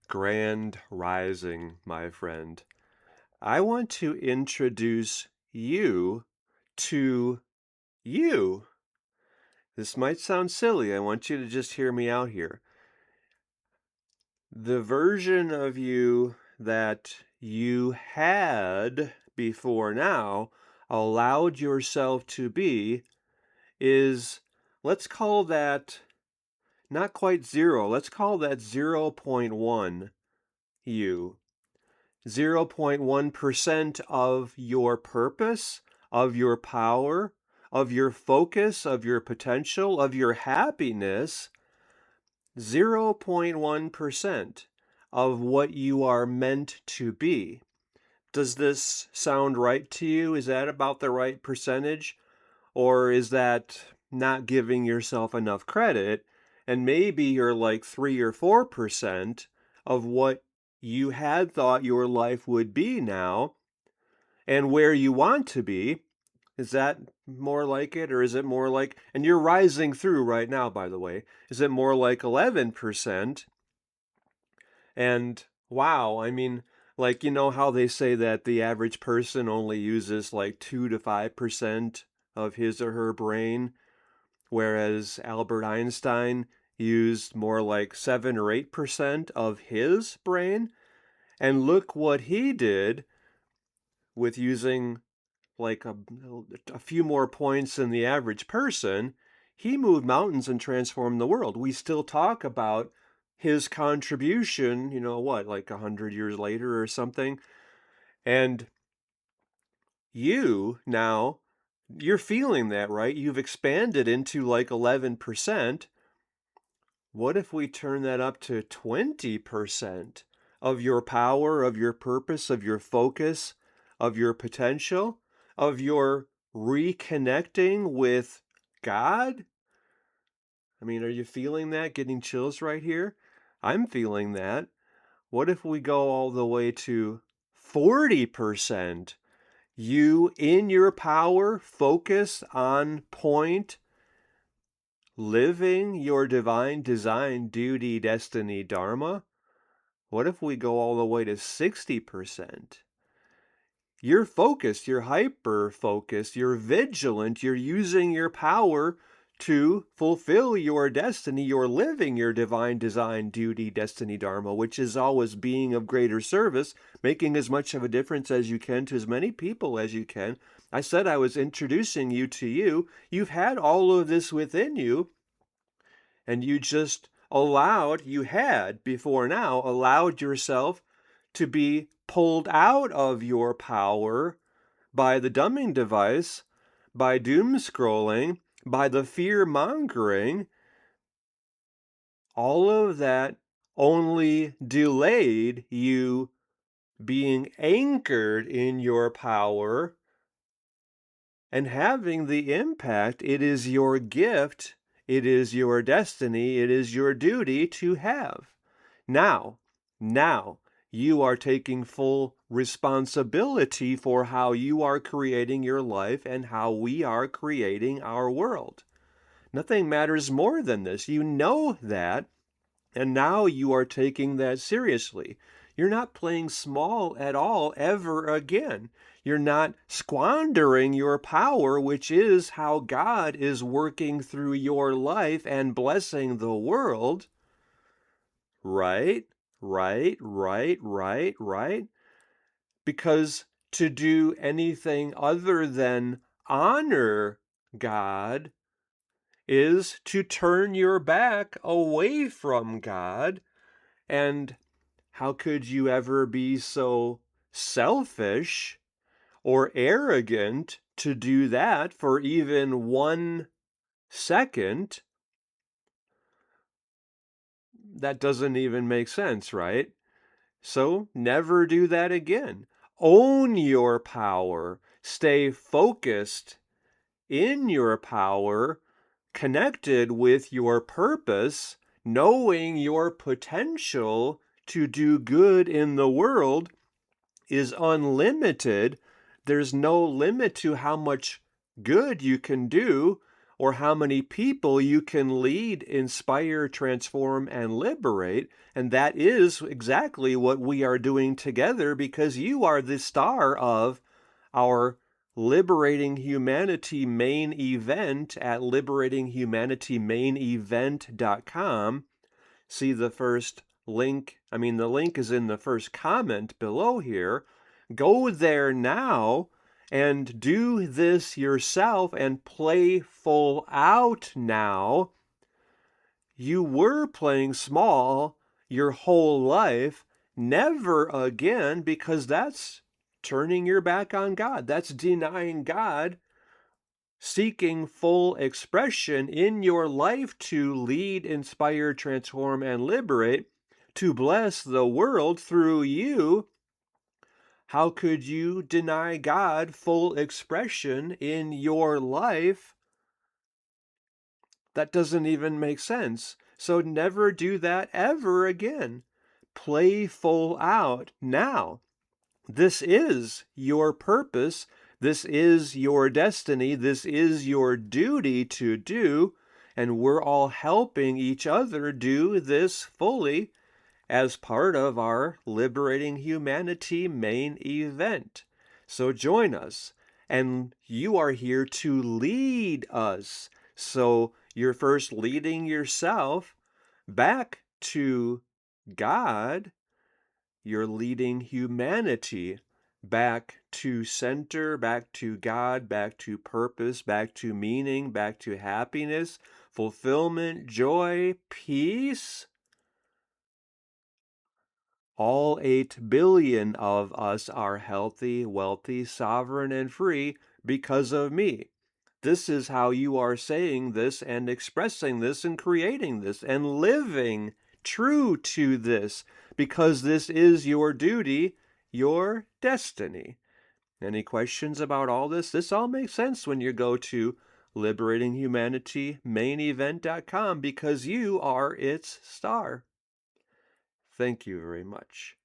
Grand Rising, my friend. I want to introduce you to you. This might sound silly. I want you to just hear me out here. The version of you that you had before now allowed yourself to be is, let's call that not quite zero. Let's call that zero point 0.1 you. 0.1% of your purpose, of your power, of your focus, of your potential, of your happiness, 0.1% of what you are meant to be. Does this sound right to you? Is that about the right percentage? Or is that not giving yourself enough credit? And maybe you're like 3 or 4% of what you had thought your life would be now and where you want to be. Is that more like it? Or is it more like, and you're rising through right now, by the way, is it more like 11%? And wow, I mean, like, you know how they say that the average person only uses like 2 to 5% of his or her brain, whereas Albert Einstein used more like 7 or 8% of his brain. And look what he did with using like a few more points than the average person. He moved mountains and transformed the world. We still talk about his contribution, you know what, like 100 years later or something. And you now, you're feeling that, right? You've expanded into like 11%. What if we turn that up to 20% of your power, of your purpose, of your focus, of your potential, of your reconnecting with God? I mean, are you feeling that? Getting chills right here? I'm feeling that. What if we go all the way to 40%? You in your power, focus on point, living your divine design, duty, destiny, dharma? What if we go all the way to 60%? You're focused, you're hyper focused, you're vigilant, you're using your power to fulfill your destiny, you're living your divine design, duty, destiny, dharma, which is always being of greater service, making as much of a difference as you can to as many people as you can. I said I was introducing you to you. You've had all of this within you, and you just you had before now allowed yourself to be pulled out of your power by the dumbing device, by doom scrolling, by the fear mongering. All of that only delayed you being anchored in your power and having the impact it is your gift, it is your destiny, it is your duty to have. Now, you are taking full responsibility for how you are creating your life and how we are creating our world. Nothing matters more than this. You know that, and now you are taking that seriously. You're not playing small at all ever again. You're not squandering your power, which is how God is working through your life and blessing the world. Right? Right. Because to do anything other than honor God is to turn your back away from God. And how could you ever be so selfish or arrogant to do that for even 1 second? That doesn't even make sense, right? So never do that again. Own your power. Stay focused in your power, connected with your purpose, knowing your potential to do good in the world is unlimited. There's no limit to how much good you can do or how many people you can lead, inspire, transform, and liberate. And that is exactly what we are doing together, because you are the star of our Liberating Humanity main event at liberatinghumanitymainevent.com. See the first link. The link is in the first comment below here. Go there now and do this yourself and play full out now. You were playing small your whole life. Never again, because that's turning your back on God. That's denying God. Seeking full expression in your life to lead, inspire, transform, and liberate, to bless the world through you. How could you deny God full expression in your life? That doesn't even make sense. So never do that ever again. Play full out now. This is your purpose. This is your destiny. This is your duty to do. And we're all helping each other do this fully as part of our Liberating Humanity main event. So join us. And you are here to lead us. So you're first leading yourself back to God. You're leading humanity back to center, back to God, back to purpose, back to meaning, back to happiness, fulfillment, joy, peace. All 8 billion of us are healthy, wealthy, sovereign, and free because of me. This is how you are saying this and expressing this and creating this and living true to this, because this is your duty, your destiny. Any questions about all this? This all makes sense when you go to liberatinghumanitymainevent.com, because you are its star. Thank you very much.